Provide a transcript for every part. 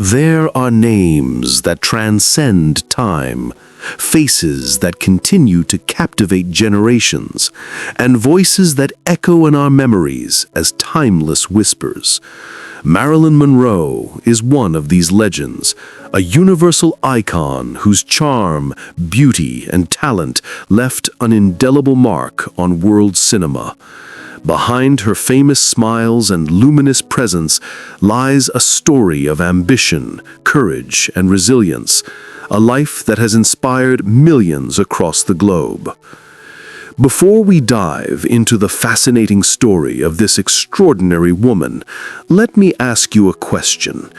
There are names that transcend time, faces that continue to captivate generations, and voices that echo in our memories as timeless whispers. Marilyn Monroe is one of these legends, a universal icon whose charm, beauty, and talent left an indelible mark on world cinema. Behind her famous smiles and luminous presence lies a story of ambition, courage, and resilience, a life that has inspired millions across the globe. Before we dive into the fascinating story of this extraordinary woman, let me ask you a question.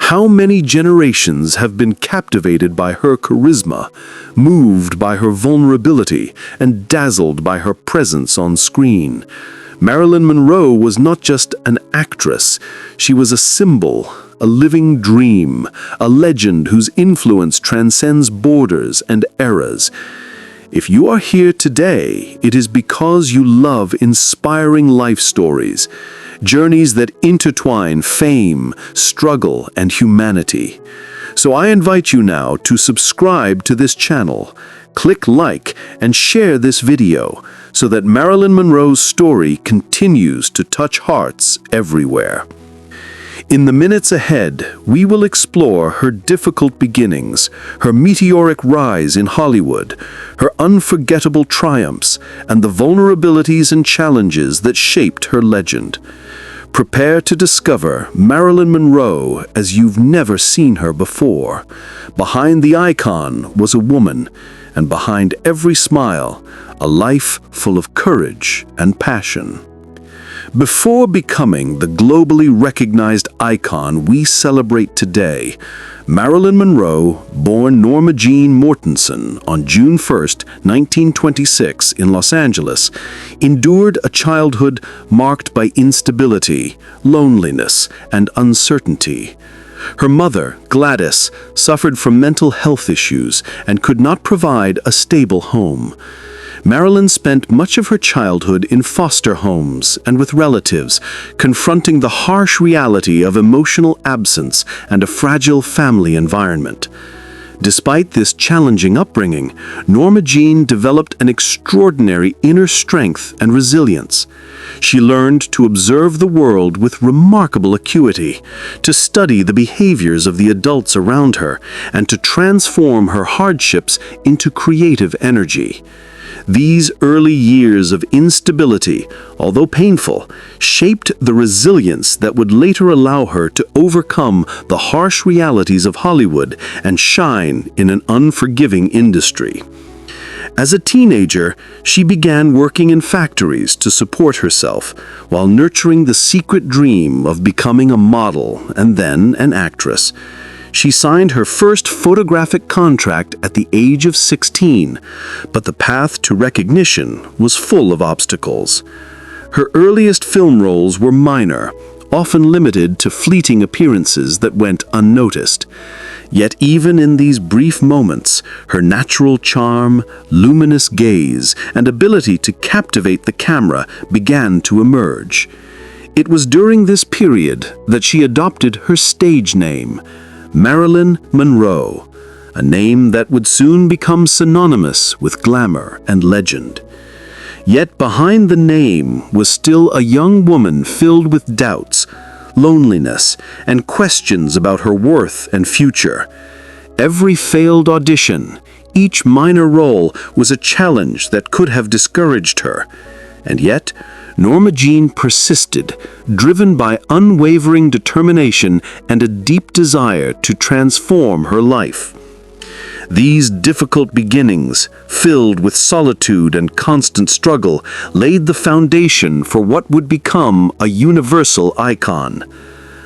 How many generations have been captivated by her charisma, moved by her vulnerability, and dazzled by her presence on screen? Marilyn Monroe was not just an actress, she was a symbol, a living dream, a legend whose influence transcends borders and eras. If you are here today, it is because you love inspiring life stories, journeys that intertwine fame, struggle, and humanity. So I invite you now to subscribe to this channel, click like, and share this video so that Marilyn Monroe's story continues to touch hearts everywhere. In the minutes ahead, we will explore her difficult beginnings, her meteoric rise in Hollywood, her unforgettable triumphs, and the vulnerabilities and challenges that shaped her legend. Prepare to discover Marilyn Monroe as you've never seen her before. Behind the icon was a woman, and behind every smile, a life full of courage and passion. Before becoming the globally recognized icon we celebrate today, Marilyn Monroe, born Norma Jean Mortensen on June 1, 1926 in Los Angeles, endured a childhood marked by instability, loneliness, and uncertainty. Her mother, Gladys, suffered from mental health issues and could not provide a stable home. Marilyn spent much of her childhood in foster homes and with relatives, confronting the harsh reality of emotional absence and a fragile family environment. Despite this challenging upbringing, Norma Jean developed an extraordinary inner strength and resilience. She learned to observe the world with remarkable acuity, to study the behaviors of the adults around her, and to transform her hardships into creative energy. These early years of instability, although painful, shaped the resilience that would later allow her to overcome the harsh realities of Hollywood and shine in an unforgiving industry. As a teenager, she began working in factories to support herself, while nurturing the secret dream of becoming a model and then an actress. She signed her first photographic contract at the age of 16, but the path to recognition was full of obstacles. Her earliest film roles were minor, often limited to fleeting appearances that went unnoticed. Yet even in these brief moments, her natural charm, luminous gaze, and ability to captivate the camera began to emerge. It was during this period that she adopted her stage name, Marilyn Monroe, a name that would soon become synonymous with glamour and legend. Yet behind the name was still a young woman filled with doubts, loneliness, and questions about her worth and future. Every failed audition, each minor role was a challenge that could have discouraged her. And yet, Norma Jean persisted, driven by unwavering determination and a deep desire to transform her life. These difficult beginnings, filled with solitude and constant struggle, laid the foundation for what would become a universal icon.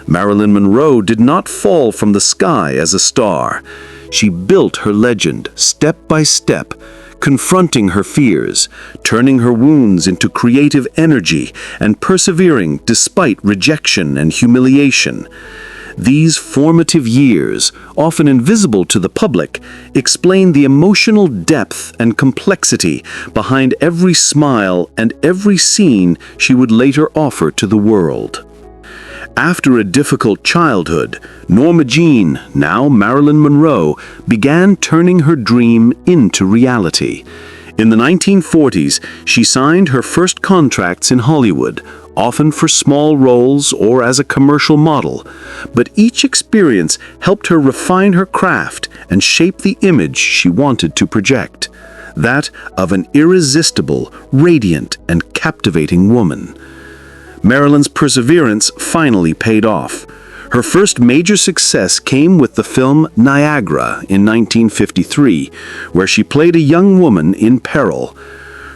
Marilyn Monroe did not fall from the sky as a star. She built her legend step by step, confronting her fears, turning her wounds into creative energy, and persevering despite rejection and humiliation. These formative years, often invisible to the public, explain the emotional depth and complexity behind every smile and every scene she would later offer to the world. After a difficult childhood, Norma Jean, now Marilyn Monroe, began turning her dream into reality. In the 1940s, she signed her first contracts in Hollywood, often for small roles or as a commercial model, but each experience helped her refine her craft and shape the image she wanted to project, that of an irresistible, radiant, and captivating woman. Marilyn's perseverance finally paid off. Her first major success came with the film Niagara in 1953, where she played a young woman in peril.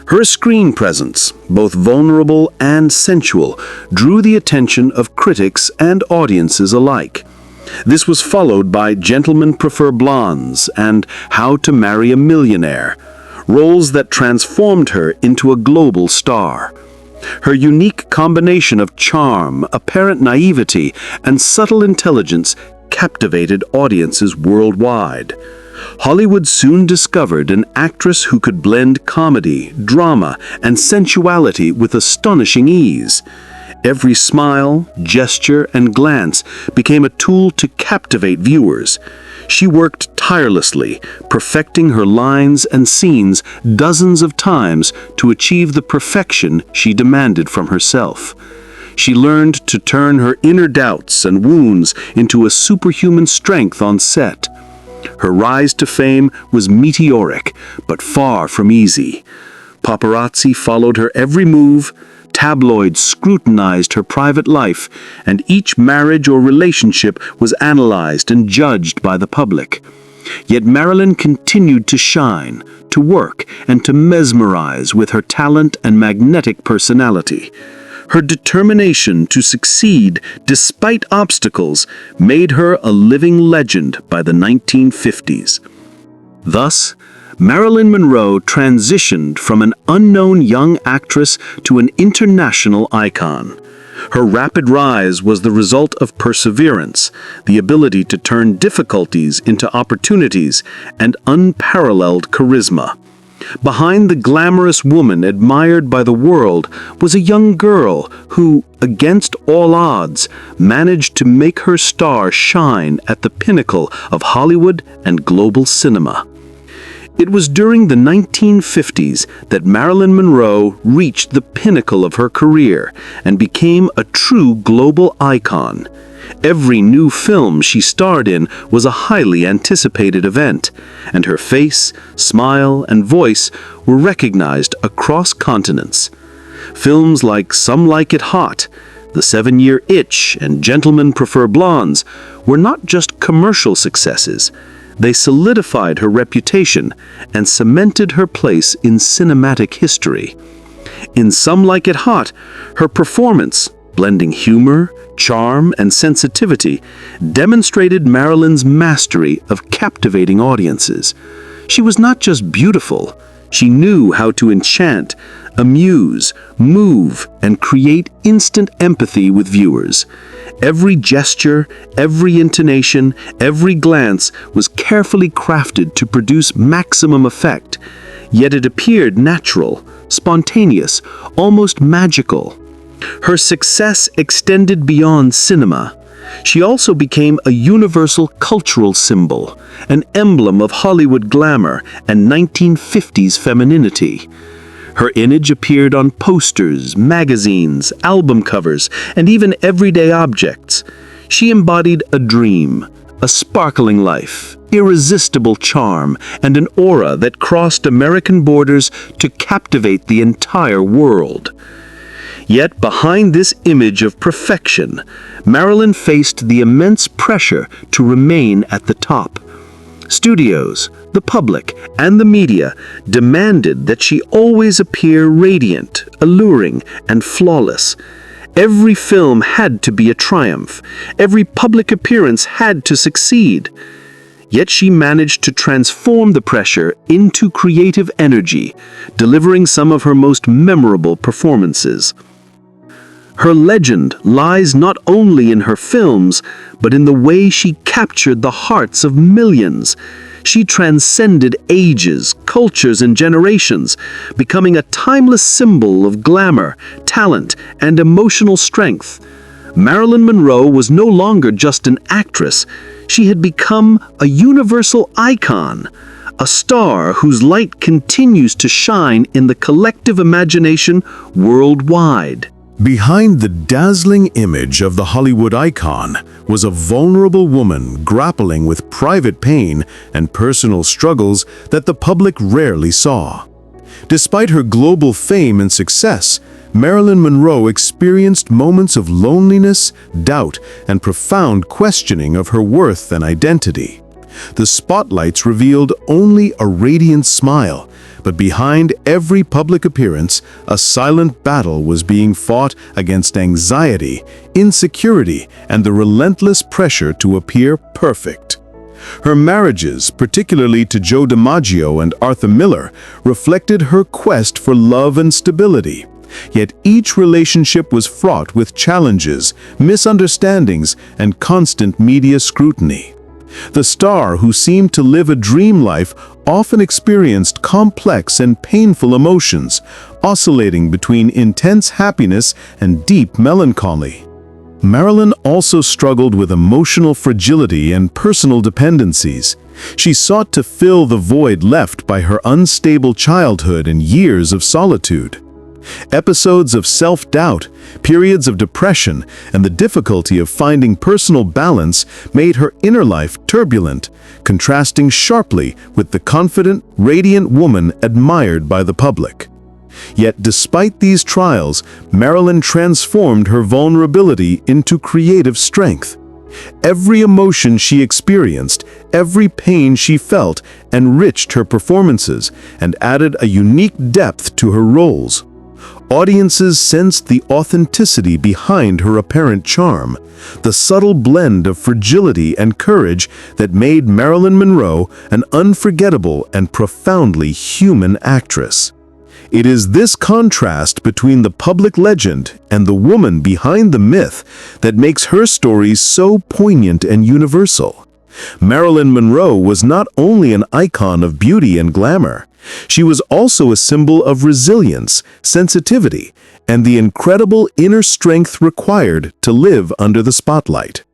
Her screen presence, both vulnerable and sensual, drew the attention of critics and audiences alike. This was followed by Gentlemen Prefer Blondes and How to Marry a Millionaire, roles that transformed her into a global star. Her unique combination of charm, apparent naivety, and subtle intelligence captivated audiences worldwide. Hollywood soon discovered an actress who could blend comedy, drama, and sensuality with astonishing ease. Every smile, gesture, and glance became a tool to captivate viewers. She worked tirelessly, perfecting her lines and scenes dozens of times to achieve the perfection she demanded from herself. She learned to turn her inner doubts and wounds into a superhuman strength on set. Her rise to fame was meteoric, but far from easy. Paparazzi followed her every move, tabloids scrutinized her private life, and each marriage or relationship was analyzed and judged by the public. Yet Marilyn continued to shine, to work, and to mesmerize with her talent and magnetic personality. Her determination to succeed despite obstacles made her a living legend by the 1950s. Thus, Marilyn Monroe transitioned from an unknown young actress to an international icon. Her rapid rise was the result of perseverance, the ability to turn difficulties into opportunities, and unparalleled charisma. Behind the glamorous woman admired by the world was a young girl who, against all odds, managed to make her star shine at the pinnacle of Hollywood and global cinema. It was during the 1950s that Marilyn Monroe reached the pinnacle of her career and became a true global icon. Every new film she starred in was a highly anticipated event, and her face, smile, and voice were recognized across continents. Films like Some Like It Hot, The 7-Year Itch, and Gentlemen Prefer Blondes were not just commercial successes. They solidified her reputation and cemented her place in cinematic history. In Some Like It Hot, her performance, blending humor, charm, and sensitivity, demonstrated Marilyn's mastery of captivating audiences. She was not just beautiful, she knew how to enchant, amuse, move, and create instant empathy with viewers. Every gesture, every intonation, every glance was carefully crafted to produce maximum effect, yet it appeared natural, spontaneous, almost magical. Her success extended beyond cinema. She also became a universal cultural symbol, an emblem of Hollywood glamour and 1950s femininity. Her image appeared on posters, magazines, album covers, and even everyday objects. She embodied a dream, a sparkling life, irresistible charm, and an aura that crossed American borders to captivate the entire world. Yet behind this image of perfection, Marilyn faced the immense pressure to remain at the top. Studios, the public, and the media demanded that she always appear radiant, alluring, and flawless. Every film had to be a triumph. Every public appearance had to succeed. Yet she managed to transform the pressure into creative energy, delivering some of her most memorable performances. Her legend lies not only in her films, but in the way she captured the hearts of millions. She transcended ages, cultures, and generations, becoming a timeless symbol of glamour, talent, and emotional strength. Marilyn Monroe was no longer just an actress. She had become a universal icon, a star whose light continues to shine in the collective imagination worldwide. Behind the dazzling image of the Hollywood icon was a vulnerable woman grappling with private pain and personal struggles that the public rarely saw. Despite her global fame and success, Marilyn Monroe experienced moments of loneliness, doubt, and profound questioning of her worth and identity. The spotlights revealed only a radiant smile, but behind every public appearance, a silent battle was being fought against anxiety, insecurity, and the relentless pressure to appear perfect. Her marriages, particularly to Joe DiMaggio and Arthur Miller, reflected her quest for love and stability. Yet each relationship was fraught with challenges, misunderstandings, and constant media scrutiny. The star, who seemed to live a dream life, often experienced complex and painful emotions, oscillating between intense happiness and deep melancholy. Marilyn also struggled with emotional fragility and personal dependencies. She sought to fill the void left by her unstable childhood and years of solitude. Episodes of self-doubt, periods of depression, and the difficulty of finding personal balance made her inner life turbulent, contrasting sharply with the confident, radiant woman admired by the public. Yet despite these trials, Marilyn transformed her vulnerability into creative strength. Every emotion she experienced, every pain she felt, enriched her performances and added a unique depth to her roles. Audiences sensed the authenticity behind her apparent charm, the subtle blend of fragility and courage that made Marilyn Monroe an unforgettable and profoundly human actress. It is this contrast between the public legend and the woman behind the myth that makes her stories so poignant and universal. Marilyn Monroe was not only an icon of beauty and glamour, she was also a symbol of resilience, sensitivity, and the incredible inner strength required to live under the spotlight.